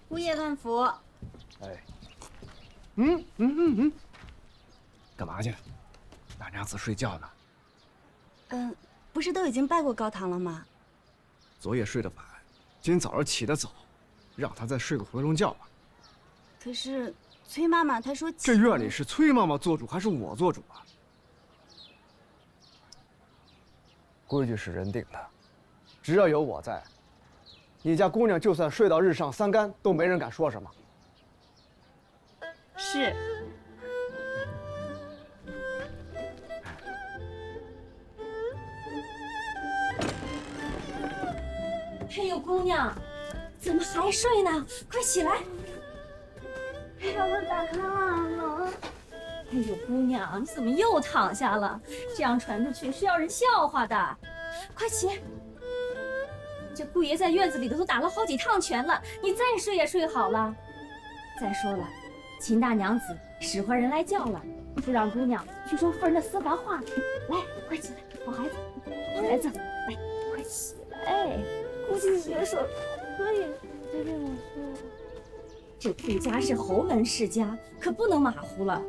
姑爷万福。哎，干嘛去？大娘子睡觉呢。不是都已经拜过高堂了吗？昨夜睡得晚，今天早上起得早，让她再睡个回笼觉吧。可是崔妈妈她说，这院里是崔妈妈做主还是我做主啊？规矩是人定的，只要有我在，你家姑娘就算睡到日上三竿，都没人敢说什么。是。哎呦，姑娘，怎么还睡呢？快起来！把我打开了。哎呦，姑娘，你怎么又躺下了？这样传出去是要人笑话的。快起！这姑爷在院子里头都打了好几趟拳了，你再睡也睡好了。再说了，秦大娘子使唤人来叫了，说让姑娘去说夫人的私房话。来，快起来，好孩子，好孩子，来，快起来！姑姐姐说可以随便我说。这顾家是侯门世家，可不能马虎了。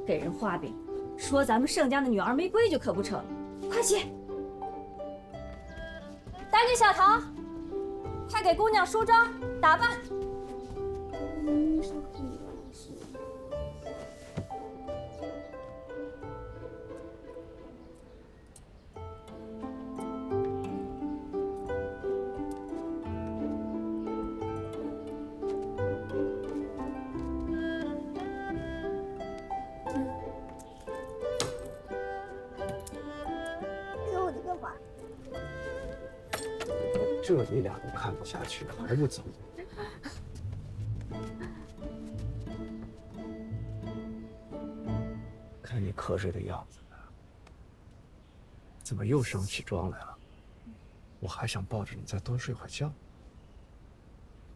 给人画饼，说咱们盛家的女儿没规矩可不成。快起！大女小桃，快给姑娘梳妆打扮。这你俩都看不下去，还不走？看你瞌睡的样子，怎么又上起妆来了？我还想抱着你再多睡会觉。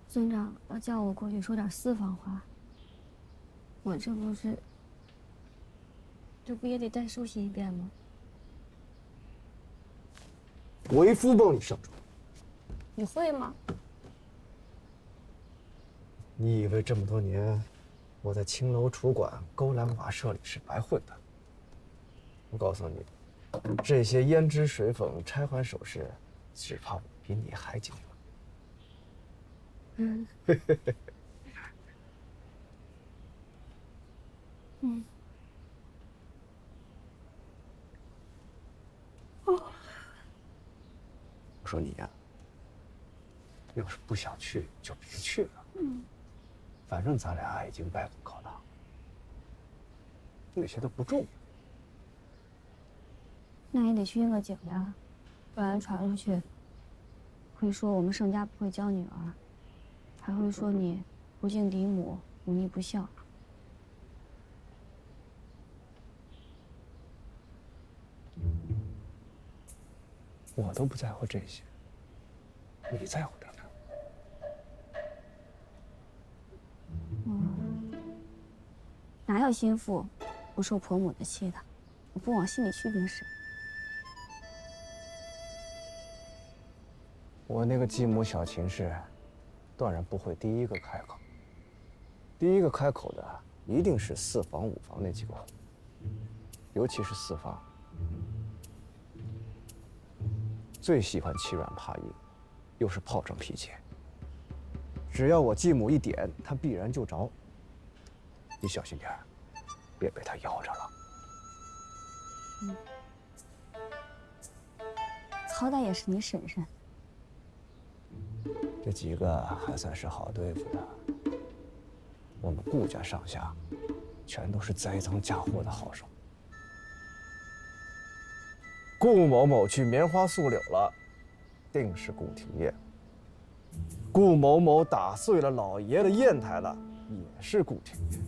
尊长要叫我过去说点私房话，我这不也得再梳洗一遍吗？为夫帮你上妆。你会吗？你以为这么多年我在青楼楚馆、勾栏瓦舍里是白混的？我告诉你，这些胭脂水粉、钗环首饰，只怕我比你还精了。我说你呀，要是不想去就别去了。反正咱俩已经拜过高堂，那些都不重要。那也得去应个景呀，不然传出去会说我们盛家不会教女儿，还会说你不敬嫡母、忤逆不孝。我都不在乎这些，你在乎的呢？哪有心腹不受婆母的气的？我不往心里去便是。我那个继母小秦氏，断然不会第一个开口。第一个开口的一定是四房五房那几个，尤其是四房，最喜欢欺软怕硬，又是炮仗皮鞋。只要我继母一点，他必然就着。你小心点儿，别被他咬着了。好歹也是你婶婶。这几个还算是好对付的。我们顾家上下，全都是栽赃嫁祸的好手。顾某某去棉花素柳了，定是顾廷烨。顾某某打碎了老爷的砚台了，也是顾廷烨。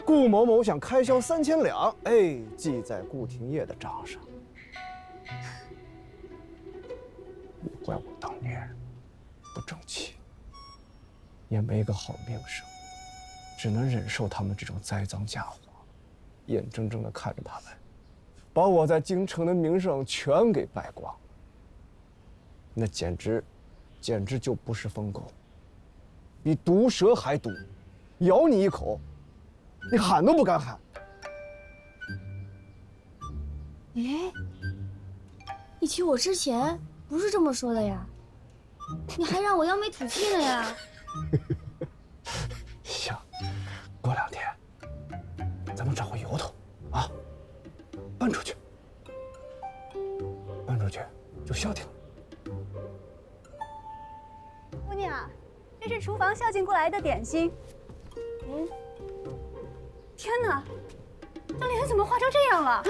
顾某某想开销3000两，哎，记在顾廷烨的账上。莫怪我当年不争气，也没个好名声，只能忍受他们这种栽赃嫁祸，眼睁睁地看着他们把我在京城的名声全给败光。那简直就不是疯狗，比毒蛇还毒，咬你一口，你喊都不敢喊。哎，你娶我之前不是这么说的呀？你还让我扬眉吐气呢呀？行，过2天咱们找个由头啊，搬出去，搬出去就消停了。姑娘，这是厨房孝敬过来的点心。天哪，这脸怎么化成这样了？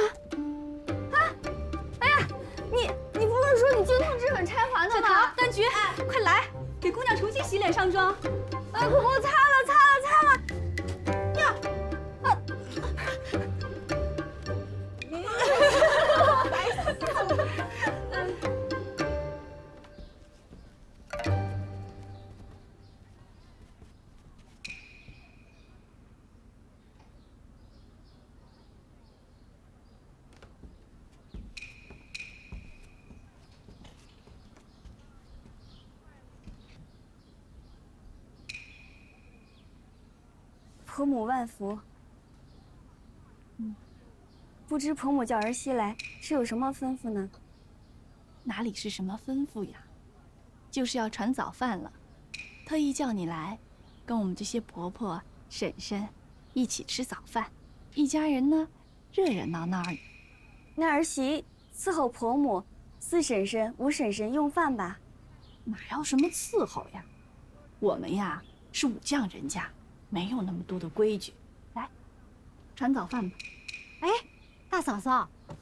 哎呀，你不是说你经痛治本拆还的小吗？桃、丹菊，快来，给姑娘重新洗脸上妆。哎，我擦了。呀，婆母万福。不知婆母叫儿媳来是有什么吩咐呢？哪里是什么吩咐呀，就是要传早饭了，特意叫你来，跟我们这些婆婆、婶婶一起吃早饭，一家人呢热热闹闹的。那儿媳伺候婆母、四婶婶、五婶婶用饭吧。哪要什么伺候呀，我们呀是武将人家，没有那么多的规矩。来，传早饭吧。哎，大嫂嫂，哎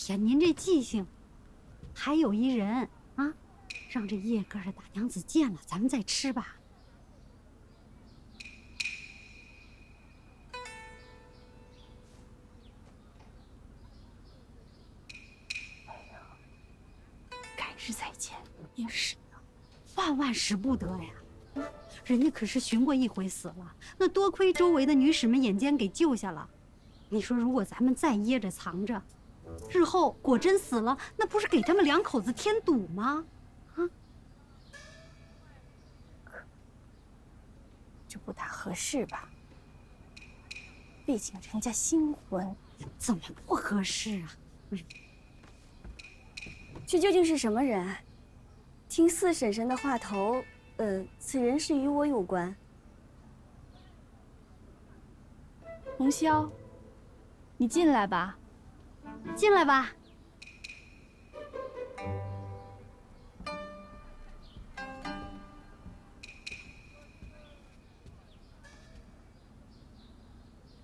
呀，您这记性，还有一人啊，让这叶哥的大娘子见了，咱们再吃吧。改日再见也是呢，万万使不得呀！人家可是寻过一回死了，那多亏周围的女使们眼尖给救下了。你说，如果咱们再掖着藏着，日后果真死了，那不是给他们2口子添堵吗？啊，这不大合适吧？毕竟人家新婚。怎么不合适啊？这究竟是什么人啊？听四婶婶的话头，此人是与我有关。红绡，你进来吧。进来吧。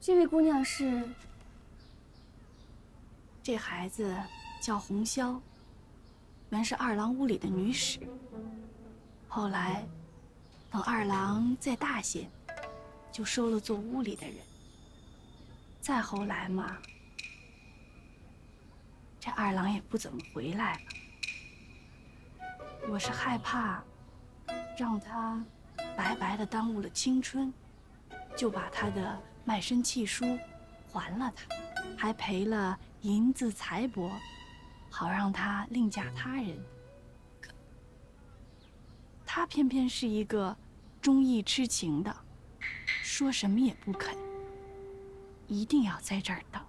这位姑娘是？这孩子叫红绡，原是二郎屋里的女使。后来，等二郎再大些，就收了做屋里的人。再后来嘛，这二郎也不怎么回来了。我是害怕让他白白的耽误了青春，就把他的卖身契书还了他，还赔了银子财帛，好让他另嫁他人。他偏偏是一个忠义痴情的，说什么也不肯，一定要在这儿等。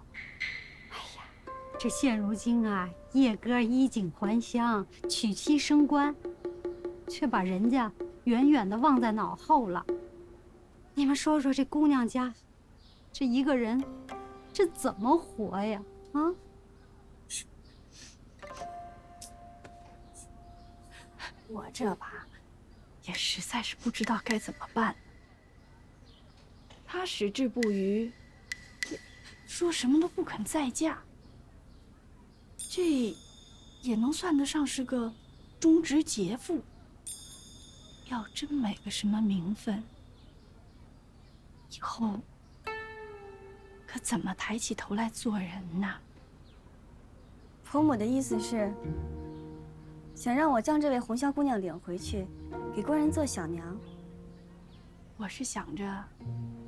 这现如今啊，叶哥衣锦还乡，娶妻升官，却把人家远远的忘在脑后了。你们说说，这姑娘家，这一个人，这怎么活呀？啊！我这吧，也实在是不知道该怎么办。他矢志不渝，说什么都不肯再嫁。这也能算得上是个忠直节妇。要真没个什么名分，以后可怎么抬起头来做人呢？婆母的意思是，想让我将这位红绡姑娘领回去，给官人做小娘。我是想着，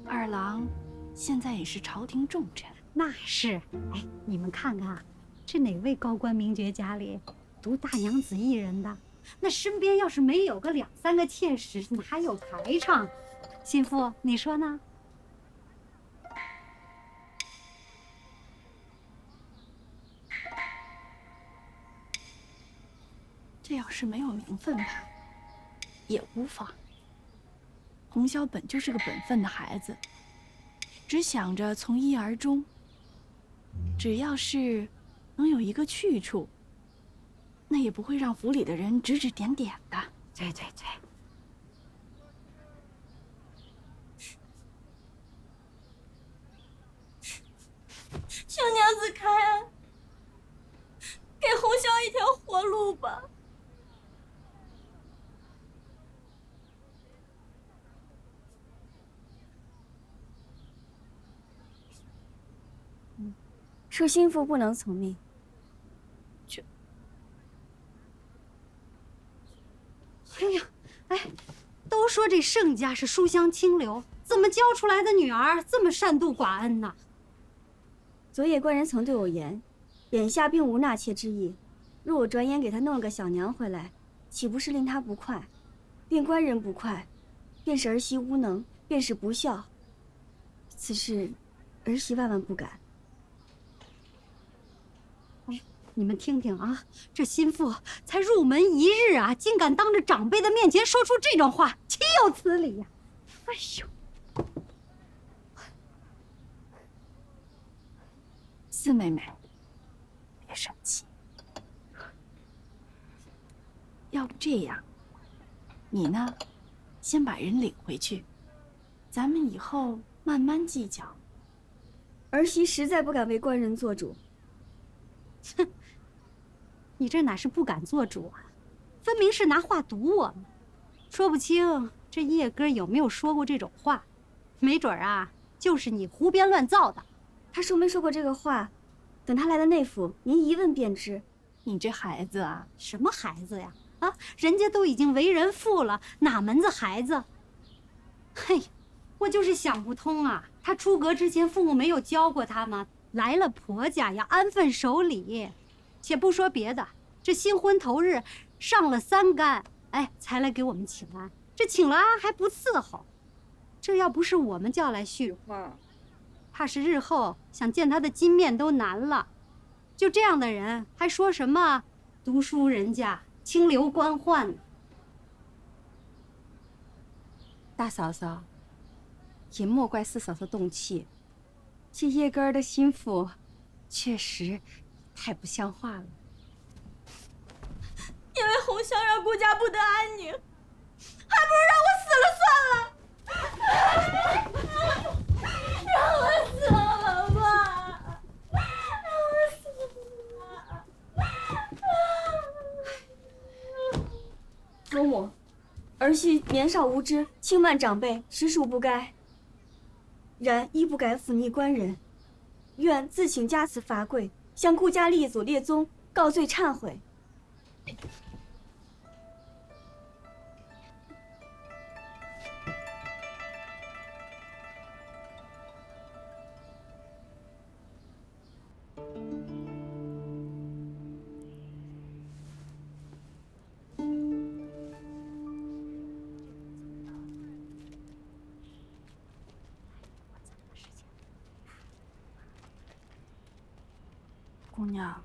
二郎现在也是朝廷重臣。那是，哎，你们看看，这哪位高官名爵家里独大娘子一人的？那身边要是没有个2、3个妾室，哪有排场？心腹，你说呢？这要是没有名分吧，也无妨。红霄本就是个本分的孩子，只想着从一而终。只要是能有一个去处，那也不会让府里的人指指点点的。对对对。求娘子开恩，给红霄一条活路吧。恕心腹不能从命。哎呀，哎，都说这盛家是书香清流，怎么教出来的女儿这么善妒寡恩呢？昨夜官人曾对我言，眼下并无纳妾之意。若我转眼给他弄了个小娘回来，岂不是令他不快？令官人不快，便是儿媳无能，便是不孝。此事，儿媳万万不敢。你们听听啊，这心腹才入门1日啊，竟敢当着长辈的面前说出这种话，岂有此理呀！哎呦，四妹妹，别生气。要不这样，你呢，先把人领回去，咱们以后慢慢计较。儿媳实在不敢为官人做主。哼，你这哪是不敢做主啊，分明是拿话堵我们。说不清这叶哥有没有说过这种话，没准啊，就是你胡编乱造的。他说没说过这个话，等他来了内府，您一问便知。你这孩子啊，什么孩子呀？啊，人家都已经为人父了，哪门子孩子？嘿，我就是想不通啊！他出阁之前，父母没有教过他吗？来了婆家要安分守礼。且不说别的，这新婚头日上了3竿，哎，才来给我们请安。这请了安还不伺候，这要不是我们叫来叙话，怕是日后想见他的金面都难了。就这样的人，还说什么读书人家、清流官宦呢？大嫂嫂，也莫怪四嫂嫂动气，这叶根儿的心腹，确实太不像话了。因为红霄让顾家不得安宁，还不如让我死了算了。让我死了吧，让我死了。伯母，儿媳年少无知，轻慢长辈，实属不该。然亦不敢忤逆官人，愿自请加此罚跪，向顾家列祖列宗告罪忏悔。姑娘，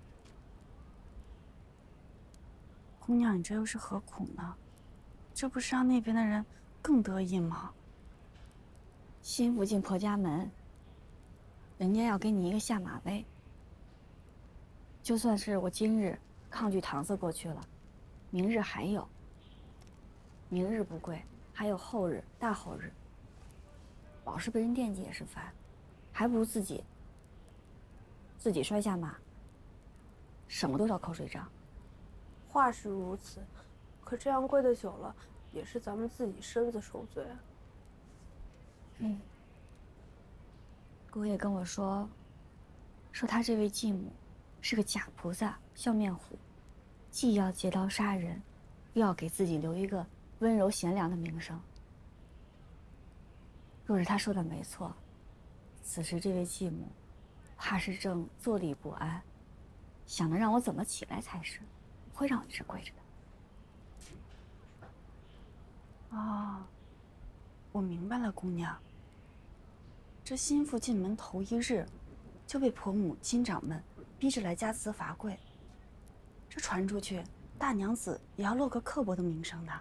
姑娘，你这又是何苦呢？这不是让那边的人更得意吗？心腹进婆家门，人家要给你一个下马威。就算是我今日抗拒搪塞过去了，明日还有。明日不跪，还有后日、大后日。老是被人惦记也是烦，还不如自己摔下马。什么都找口水仗。话是如此，可这样跪得久了，也是咱们自己身子受罪啊。姑爷跟我说他这位继母是个假菩萨、笑面虎，既要借刀杀人，又要给自己留一个温柔贤良的名声。若是他说的没错，此时这位继母怕是正坐立不安，想着让我怎么起来才是，不会让我一直跪着的。哦，我明白了，姑娘。这新妇进门头一日，就被婆母、金掌门逼着来加辞罚跪。这传出去，大娘子也要落个刻薄的名声的。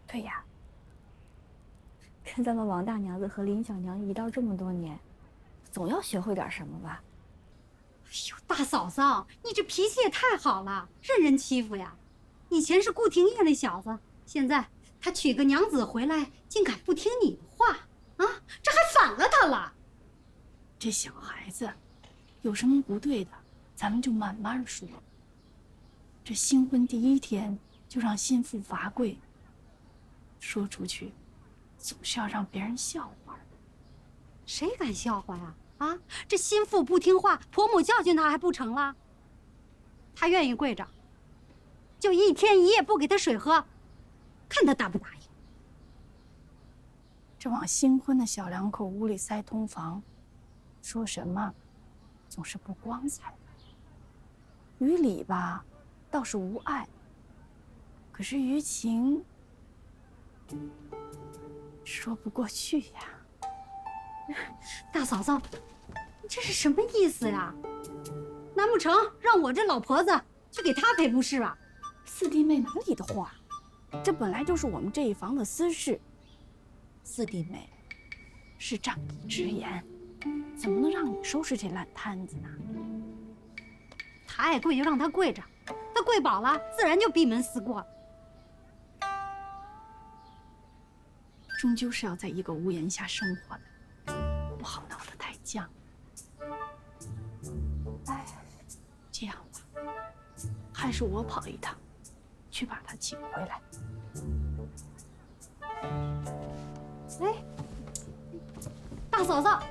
对呀，跟咱们王大娘子和林小娘一道这么多年，总要学会点什么吧？哎呦，大嫂嫂，你这脾气也太好了，任人欺负呀！以前是顾廷烨那小子，现在他娶个娘子回来，竟敢不听你的话啊！这还反了他了。这小孩子有什么不对的，咱们就慢慢说。这新婚第一天就让新妇罚跪，说出去总是要让别人笑话。谁敢笑话呀？啊，这心腹不听话，婆母教训他还不成了？他愿意跪着，就一天一夜不给他水喝，看他答不答应。这往新婚的小两口屋里塞通房，说什么总是不光彩的。于理吧，倒是无碍，可是于情说不过去呀。大嫂嫂，你这是什么意思呀？难不成让我这老婆子去给他赔不是吧？四弟妹哪里的话，这本来就是我们这一房的私事。四弟妹是仗义直言，怎么能让你收拾这烂摊子呢？他爱跪就让他跪着，他跪饱了，自然就闭门思过了。终究是要在一个屋檐下生活的，不好闹得太僵。哎，这样吧，还是我跑一趟，去把他请回来。哎，大嫂嫂，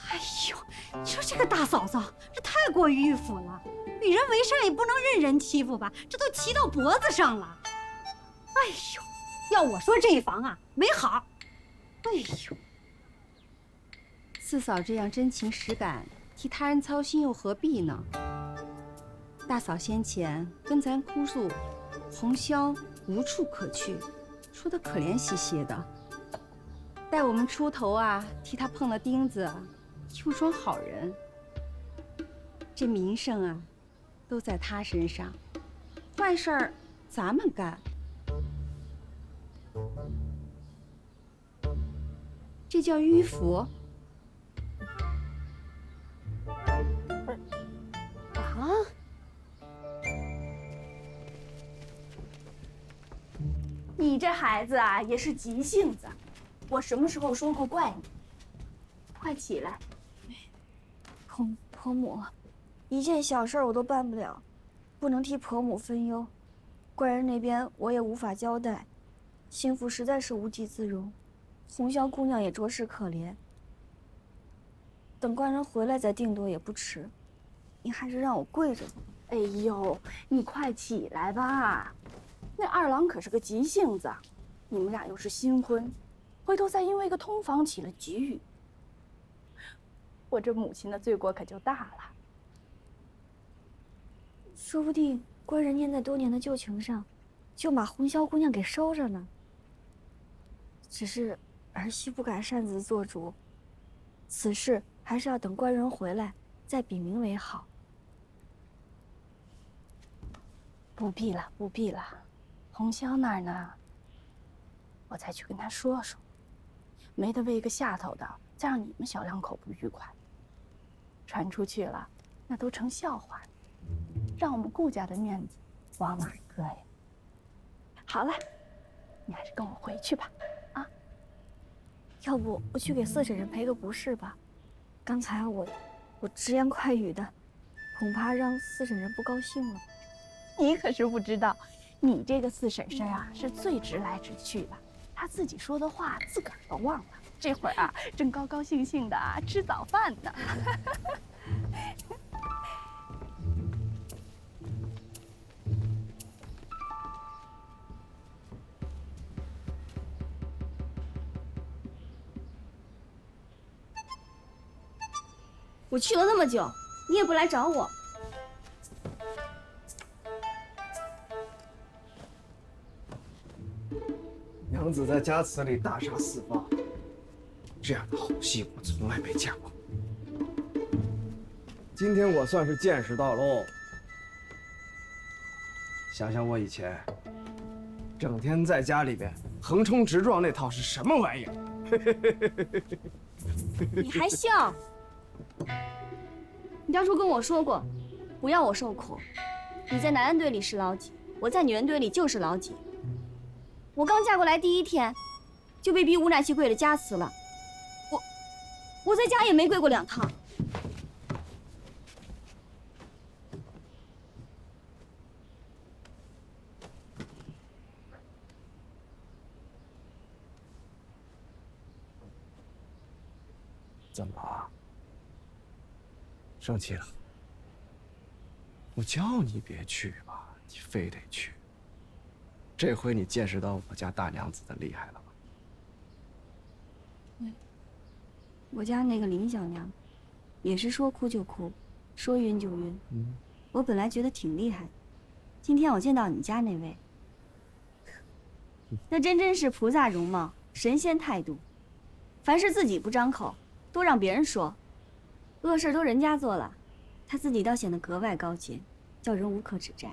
哎呦，你说这个大嫂嫂这太过于迂腐了，与人为善也不能任人欺负吧？这都骑到脖子上了。哎呦，要我说这一房啊没好。哎呦，四嫂这样真情实感，替他人操心又何必呢？大嫂先前跟咱哭诉，红绡无处可去，说得可怜兮兮的。待我们出头啊，替他碰了钉子，又装好人。这名声啊，都在他身上，坏事儿咱们干。这叫迂腐。啊！你这孩子啊，也是急性子。我什么时候说过怪你？快起来！婆母，一件小事我都办不了，不能替婆母分忧。官人那边我也无法交代，新妇实在是无地自容，红绡姑娘也着实可怜。等官人回来再定夺也不迟。您还是让我跪着吧。哎呦，你快起来吧！那二郎可是个急性子，你们俩又是新婚，回头再因为一个通房起了局域，我这母亲的罪过可就大了。说不定官人念在多年的旧情上，就把红绡姑娘给收着呢。只是儿媳不敢擅自做主，此事还是要等官人回来再禀明为好。不必了，不必了。红绡那儿呢，我再去跟他说说，没得为一个下头的，再让你们小两口不愉快。传出去了，那都成笑话，让我们顾家的面子往哪儿搁呀？好了，你还是跟我回去吧。啊，要不我去给四婶婶赔个不是吧？刚才我直言快语的，恐怕让四婶婶不高兴了。你可是不知道，你这个四婶婶啊，是最直来直去的，她自己说的话自个儿都忘了。这会儿啊，正高高兴兴的吃早饭呢。我去了那么久，你也不来找我。子在家祠里大杀四方，这样的好戏我从来没见过。今天我算是见识到喽。想想我以前，整天在家里边横冲直撞那套是什么玩意儿？你还笑？你当初跟我说过，不要我受苦。你在男人堆里是老几，我在女人堆里就是老几。我刚嫁过来第1天，就被逼无奈去跪了家祠了。我在家也没跪过2趟。怎么了？生气了？我叫你别去吧，你非得去。这回你见识到我家大娘子的厉害了吧？我家那个林小娘，也是说哭就哭，说晕就晕。我本来觉得挺厉害，今天我见到你家那位，那真是菩萨容貌，神仙态度，凡事自己不张口，都让别人说，恶事都人家做了，他自己倒显得格外高洁，叫人无可指摘。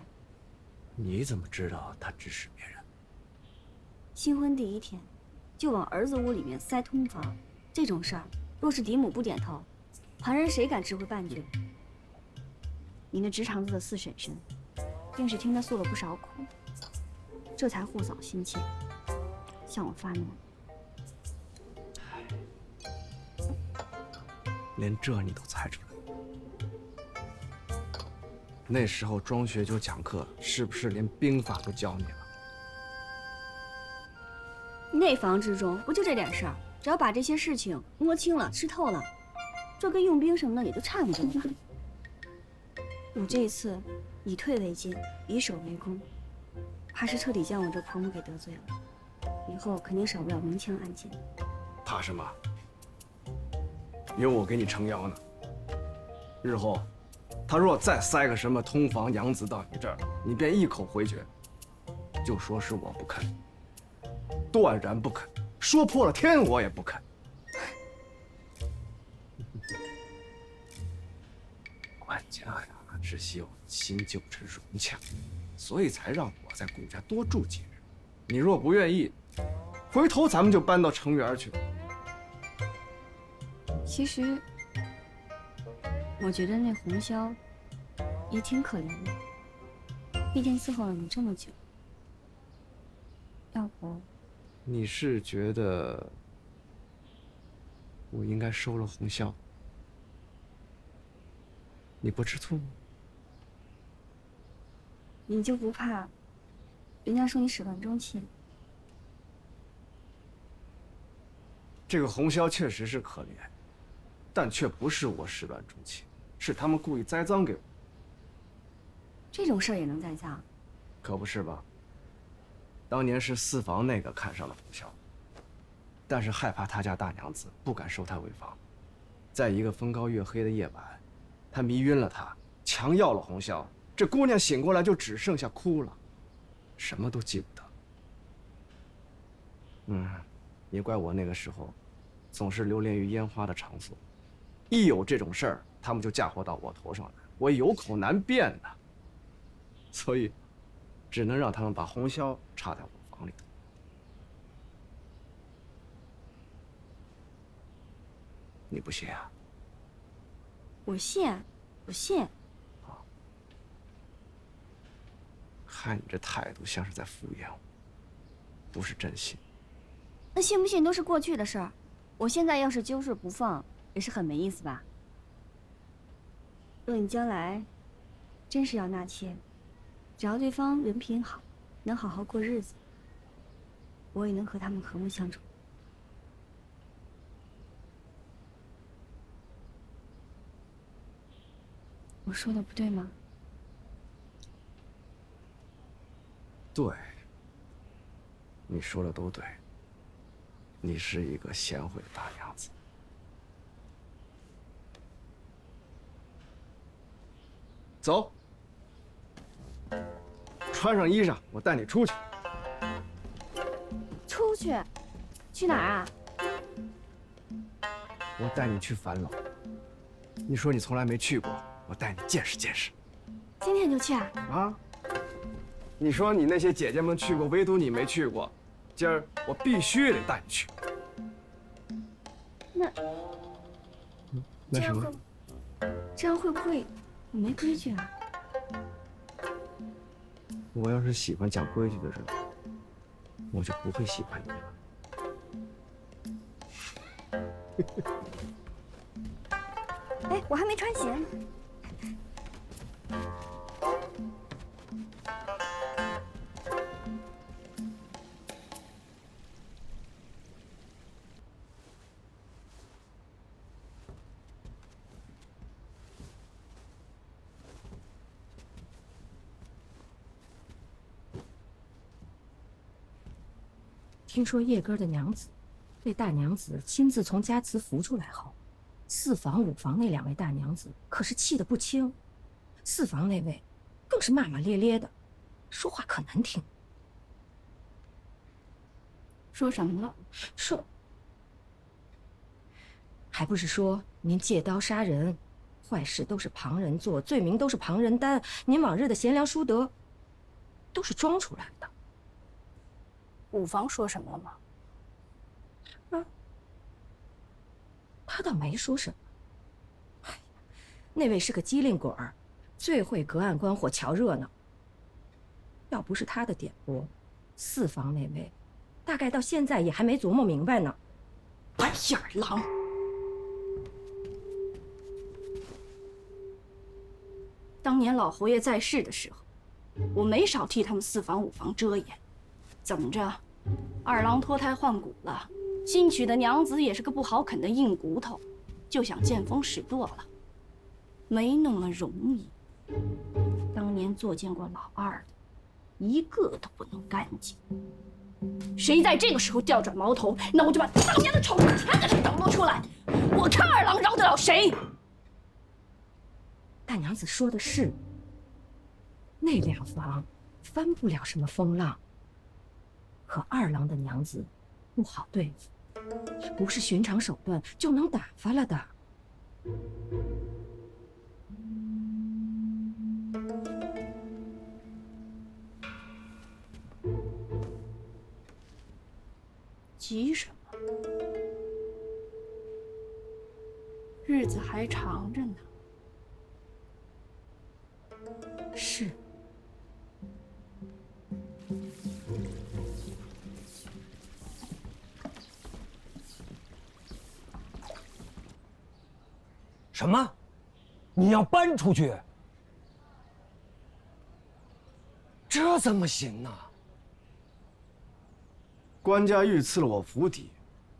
你怎么知道他指使别人？新婚第1天，就往儿子屋里面塞通房，这种事儿，若是嫡母不点头，旁人谁敢知会半句？你那直肠子的4婶婶，定是听他诉了不少苦，这才护嫂心切，向我发难。连这你都猜出来？那时候庄学究讲课，是不是连兵法都教你了？内房之中不就这点事儿？只要把这些事情摸清了、吃透了，这跟用兵什么的也就差不多了。我这一次以退为进，以守为攻，怕是彻底将我这婆母给得罪了，以后肯定少不了明枪暗箭。怕什么？有我给你撑腰呢。日后，他若再塞个什么通房养子到你这儿，你便一口回绝，就说是我不肯，断然不肯，说破了天我也不肯。管家呀，只希望新旧之融洽，所以才让我在顾家多住几日。你若不愿意，回头咱们就搬到城垣去。其实，我觉得那红绡也挺可怜的，毕竟伺候了你这么久。要不，你是觉得我应该收了红绡？你不吃醋吗？你就不怕人家说你始乱终弃？这个红绡确实是可怜，但却不是我始乱终弃，是他们故意栽赃给我。这种事儿也能栽赃？可不是吧？当年是四房那个看上了红绡，但是害怕他家大娘子，不敢收她为房。在一个风高月黑的夜晚，他迷晕了她，强要了红绡。这姑娘醒过来就只剩下哭了，什么都记不得。也怪我那个时候，总是流连于烟花的场所，一有这种事儿，他们就嫁祸到我头上来，我有口难辩呐。所以，只能让他们把红绡插在我房里头。你不信啊？我信，我信。看你这态度，像是在敷衍我，不是真心。那信不信都是过去的事儿，我现在要是揪着不放，也是很没意思吧？若你将来真是要纳妾，只要对方人品好，能好好过日子，我也能和他们和睦相处。我说的不对吗？对，你说的都对。你是一个贤惠的大娘子。走，穿上衣裳，我带你出去。出去，去哪儿啊？我带你去樊楼。你说你从来没去过，我带你见识见识。今天就去啊？啊？你说你那些姐姐们去过，唯独你没去过，今儿我必须得带你去。那什么？这样会不会很没规矩啊？我要是喜欢讲规矩的人，我就不会喜欢你了。哎，我还没穿鞋呢。听说叶哥的娘子被大娘子亲自从家祠扶出来后，四房五房那2位大娘子可是气得不轻，四房那位更是骂骂咧咧的，说话可难听。说什么了？说，还不是说您借刀杀人，坏事都是旁人做，罪名都是旁人担，您往日的贤良淑德都是装出来的。五房说什么了吗？他倒没说什么。哎呀，那位是个机灵鬼儿，最会隔岸观火瞧热闹。要不是他的点拨，四房那位大概到现在也还没琢磨明白呢。白眼狼！当年老侯爷在世的时候，我没少替他们四房五房遮掩。怎么着，二郎脱胎换骨了，新娶的娘子也是个不好啃的硬骨头，就想见风使舵了，没那么容易。当年作践过老二的，一个都不能干净。谁在这个时候调转矛头，那我就把当年的丑事全给他抖露出来，我看二郎饶得了谁？大娘子说的是，那2房翻不了什么风浪，可二郎的娘子不好对付，不是寻常手段就能打发了的。急什么？日子还长着呢。是。什么？你要搬出去？这怎么行呢？官家御赐了我府邸，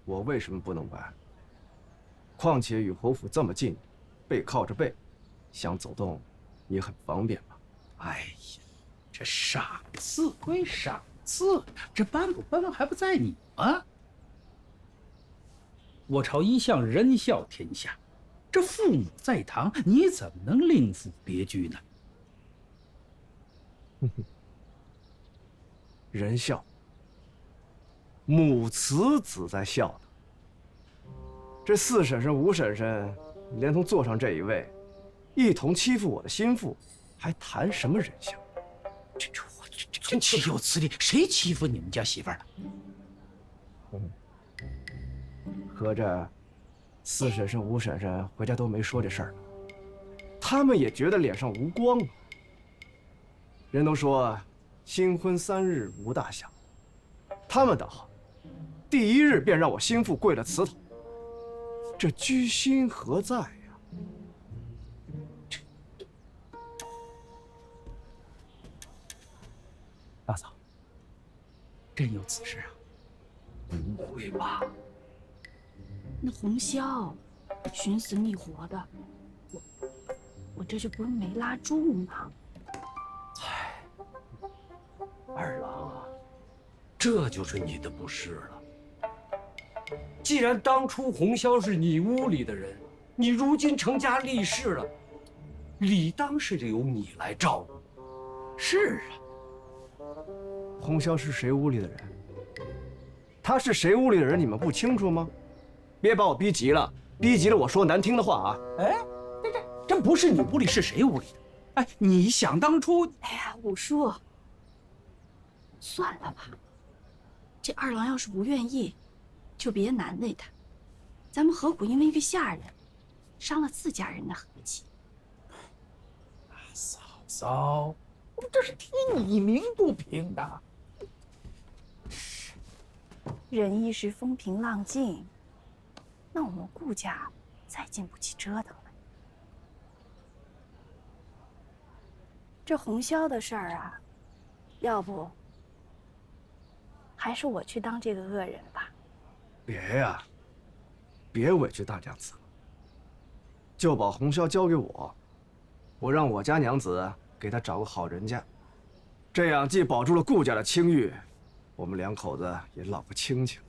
我为什么不能搬？况且与侯府这么近，背靠着背，想走动也很方便嘛。哎呀，这赏赐归赏赐，这搬不搬还不在你吗？我朝一向仁孝天下，这父母在堂，你怎么能另附别居呢？仁孝，母慈子在孝的。这四婶婶、五婶婶，连同座上这一位，一同欺负我的心腹，还谈什么仁孝？这真岂有此理！谁欺负你们家媳妇儿了？合着四婶婶、五婶婶回家都没说这事儿呢，他们也觉得脸上无光啊。人都说新婚3日无大小，他们倒好，第1日便让我心腹跪了祠头，这居心何在呀？大嫂，真有此事啊？不会吧？那红绡寻死觅活的，我这就不是没拉住吗？二郎啊，这就是你的不是了。既然当初红绡是你屋里的人，你如今成家立室了，理当是由你来照顾。是啊，红绡是谁屋里的人？他是谁屋里的人，你们不清楚吗？别把我逼急了，逼急了我说难听的话啊！哎，这不是你屋里是谁屋里的？哎，你想当初……哎呀，五叔，算了吧。这二郎要是不愿意，就别难为他。咱们何苦因为一个下人，伤了自家人的和气？嫂嫂，我这是替你鸣不平的。人一时风平浪静，那我们顾家再经不起折腾了。这红绡的事儿啊，要不还是我去当这个恶人吧。别呀，别委屈大娘子了，就把红绡交给我，我让我家娘子给她找个好人家，这样既保住了顾家的清誉，我们两口子也落个清清。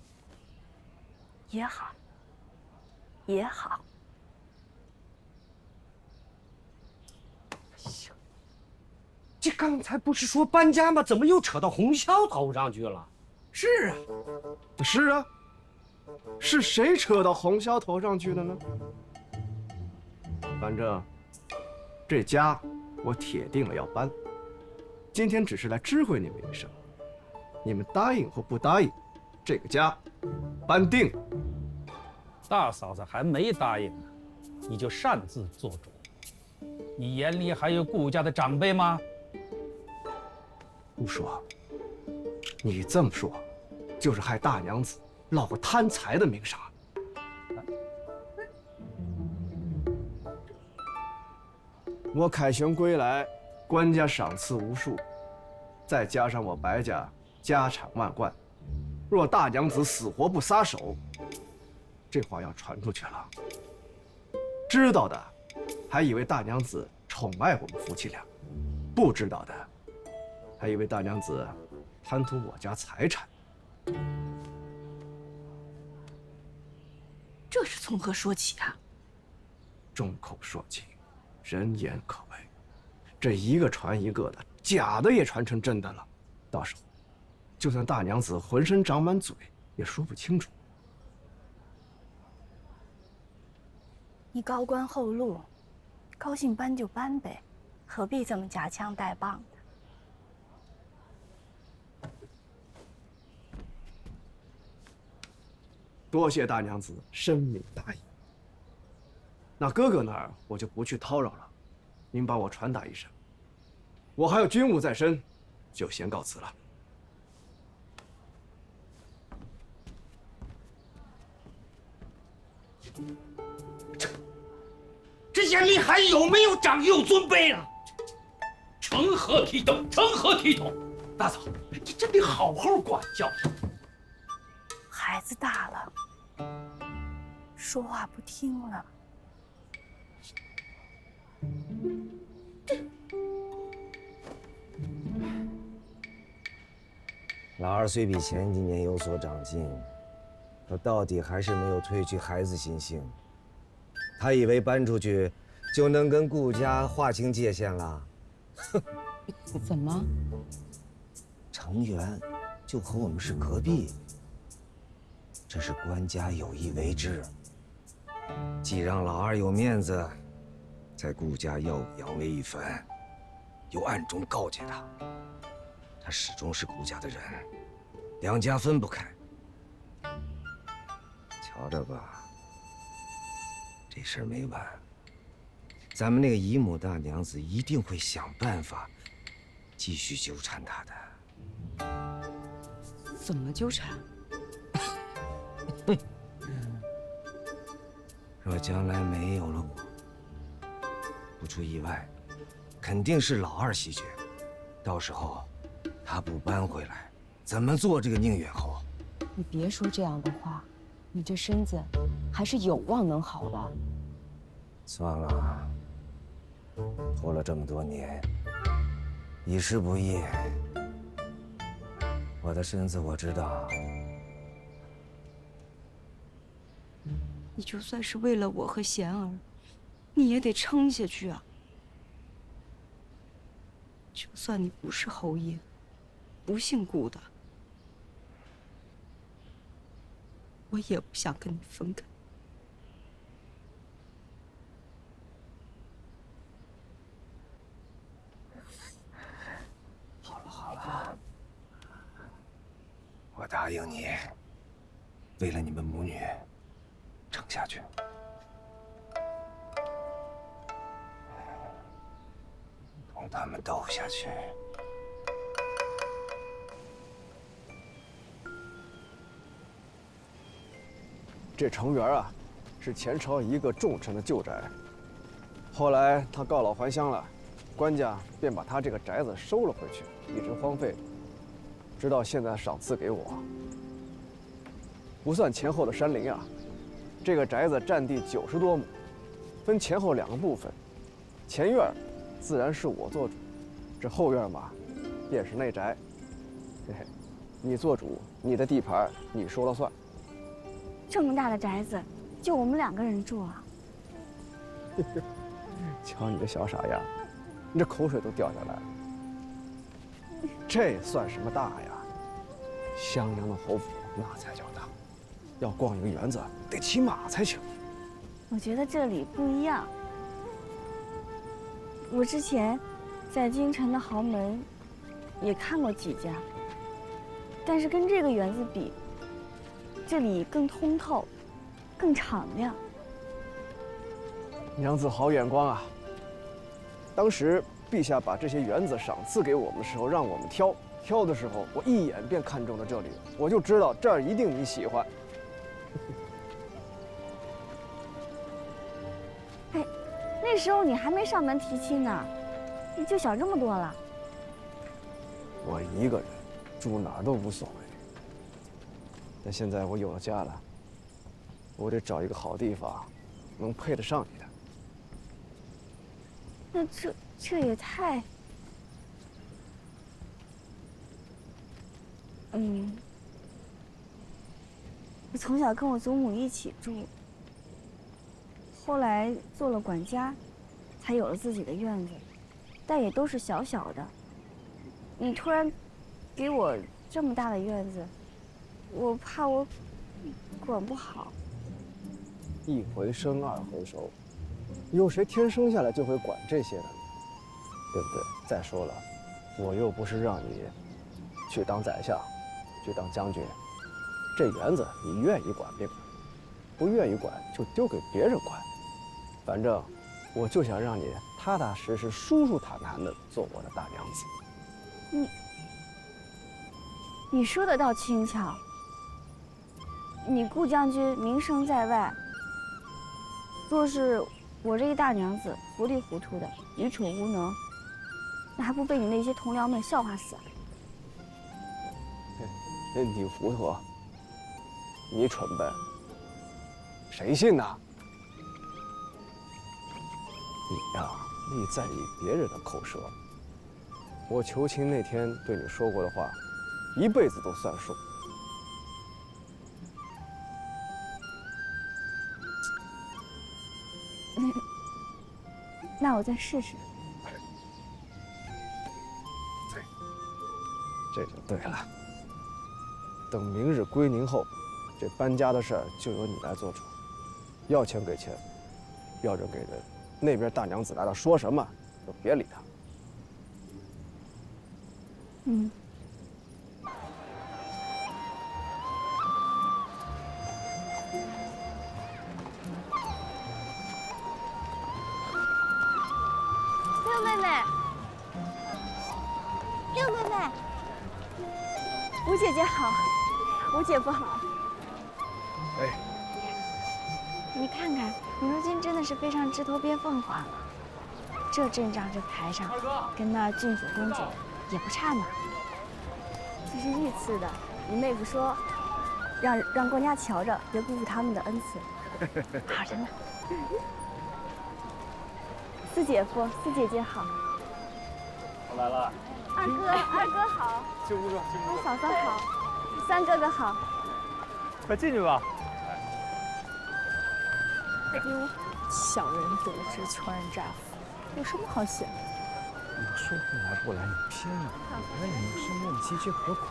也好，也好。这刚才不是说搬家吗？怎么又扯到红绡头上去了？是啊，是啊，是谁扯到红绡头上去的呢？反正这家我铁定了要搬，今天只是来知会你们一声，你们答应或不答应，这个家搬定。大嫂子还没答应呢，你就擅自做主。你眼里还有顾家的长辈吗？不说，你这么说，就是害大娘子落个贪财的名声。我凯旋归来，官家赏赐无数，再加上我白家家产万贯，若大娘子死活不撒手，这话要传出去了，知道的还以为大娘子宠爱我们夫妻俩，不知道的还以为大娘子贪图我家财产。这是从何说起啊？众口铄金，人言可畏，这一个传一个的，假的也传成真的了，到时候就算大娘子浑身长满嘴，也说不清楚。你高官厚禄，高兴搬就搬呗，何必这么夹枪带棒的？多谢大娘子深明大义。那哥哥那儿我就不去叨扰了，您帮我传达一声，我还有军务在身，就先告辞了。这眼里还有没有长幼尊卑了？成何体统？成何体统？大嫂，你真得好好管教。孩子大了，说话不听了。老二虽比前几年有所长进，可到底还是没有褪去孩子心性。他以为搬出去就能跟顾家划清界限了。怎么？成员就和我们是隔壁，这是官家有意为之，既让老二有面子，在顾家耀武扬威一番，又暗中告诫他，他始终是顾家的人，两家分不开。瞧着吧，这事儿没完，咱们那个姨母大娘子一定会想办法继续纠缠他的。怎么纠缠？若将来没有了我，不出意外，肯定是老二袭爵。到时候他不搬回来，怎么做这个宁远侯？你别说这样的话，你这身子还是有望能好的。算了，活了这么多年，已是不易。我的身子我知道。你就算是为了我和贤儿，你也得撑下去啊。就算你不是侯爷，不姓顾的，我也不想跟你分开。好了，我答应你，为了你们母女，撑下去。同他们斗下去。这程元啊，是前朝一个重臣的旧宅。后来他告老还乡了，官家便把他这个宅子收了回去，一直荒废，直到现在赏赐给我。不算前后的山林啊，这个宅子占地90多亩，分前后2个部分。前院自然是我做主，这后院嘛，便是内宅。嘿嘿，你做主，你的地盘你说了算。这么大的宅子，就我们2个人住啊！瞧你这小傻样，你这口水都掉下来了。这算什么大呀？襄阳的侯府那才叫大，要逛一个园子得骑马才行。我觉得这里不一样。我之前在京城的豪门也看过几家，但是跟这个园子比，这里更通透，更敞亮。娘子好眼光啊！当时陛下把这些园子赏赐给我们的时候，让我们挑的时候，我一眼便看中了这里，我就知道这儿一定你喜欢。哎，那时候你还没上门提亲呢，你就想这么多了？我一个人住哪儿都无所谓，但现在我有了家了，我得找一个好地方，能配得上你的。那这也太……我从小跟我祖母一起住，后来做了管家，才有了自己的院子，但也都是小小的。你突然给我这么大的院子，我怕我管不好。一回生二回熟，有谁天生下来就会管这些的呢？对不对？再说了，我又不是让你去当宰相，去当将军。这园子你愿意管便管，不愿意管就丢给别人管。反正我就想让你踏踏实实、舒舒坦坦的做我的大娘子。你说的倒轻巧。你顾将军名声在外，若是我这一大娘子糊里糊涂的、愚蠢无能，那还不被你那些同僚们笑话死啊？你糊涂，你蠢笨，谁信呐？你呀，你在意别人的口舌。我求亲那天对你说过的话，一辈子都算数。那我再试试。这就对了。等明日归宁后，这搬家的事儿就由你来做主。要钱给钱，要人给人。那边大娘子来了，说什么就别理她。六妹妹，六妹妹，吴姐姐好，吴姐夫好。哎，你看看，你如今真的是飞上枝头变凤凰了。这阵仗这排上，跟那郡主公主也不差嘛。这是御赐的，你妹夫说，让官家瞧着，别辜负他们的恩赐。好着呢。四姐夫、四姐姐好。我来了。二哥好。进屋吧，进屋吧。嫂嫂好，三哥哥好。快进去吧。快进屋。小人得知穷人乍富，有什么好嫌的？我说不来不来，你偏要来，你是问妻君何苦？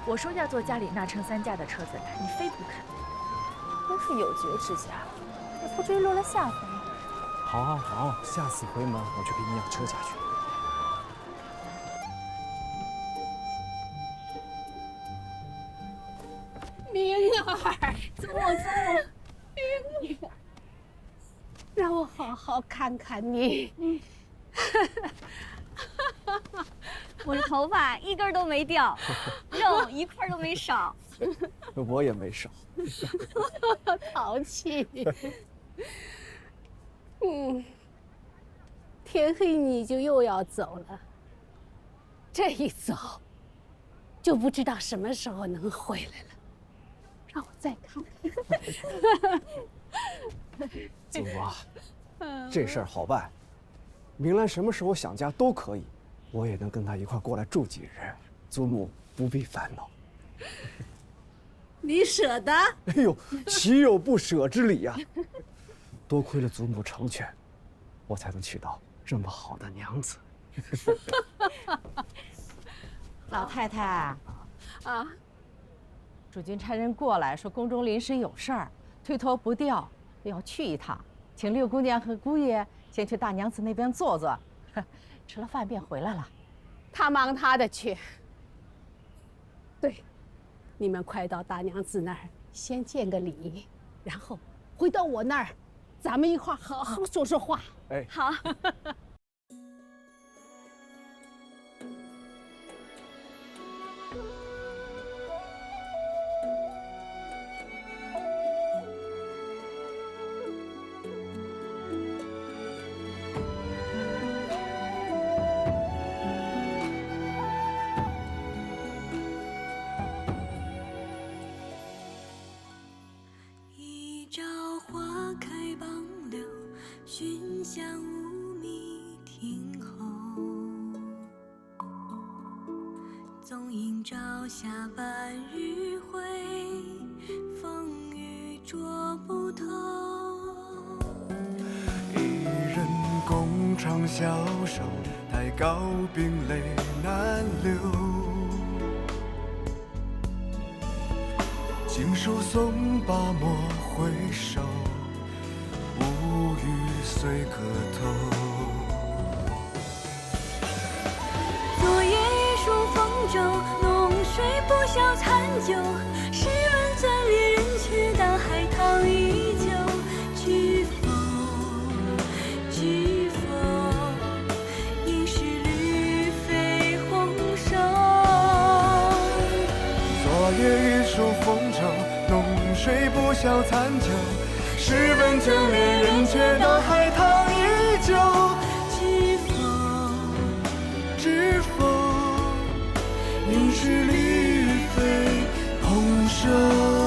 我说要坐家里那乘3架的车子，你非不肯。都是有诀之家，这不至于落了下风。好，好，好，下次回门我就给你养车家去。明儿，坐，明儿，让我好好看看你。我的头发一根都没掉，肉一块都没少。我也没少。淘气。天黑你就又要走了，这一走，就不知道什么时候能回来了。让我再看看。祖母啊，这事儿好办，明兰什么时候想家都可以，我也能跟她一块过来住几日，祖母不必烦恼。你舍得？哎呦，岂有不舍之理呀！多亏了祖母成全，我才能娶到这么好的娘子。老太太，啊，主君差人过来说宫中临时有事儿，推脱不掉，要去一趟，请六姑娘和姑爷先去大娘子那边坐坐，吃了饭便回来了。他忙他的去。对，你们快到大娘子那儿先见个礼，然后回到我那儿，咱们一块好好说说话。哎，好。一朝花开傍柳，寻香无觅庭后。纵饮朝霞半日晖，风雨捉不透。一人共长消瘦，太高冰泪难流。经书诵罢莫回首，无语随客头。昨夜一书风骤，浓睡不消残酒。试问怎恋人，却道海棠依旧。知否？知否？应是绿肥红瘦。昨夜一书风骤，浓睡不消残酒。试问怎恋人，却道海棠依旧。知否？知否？应是绿肥红瘦。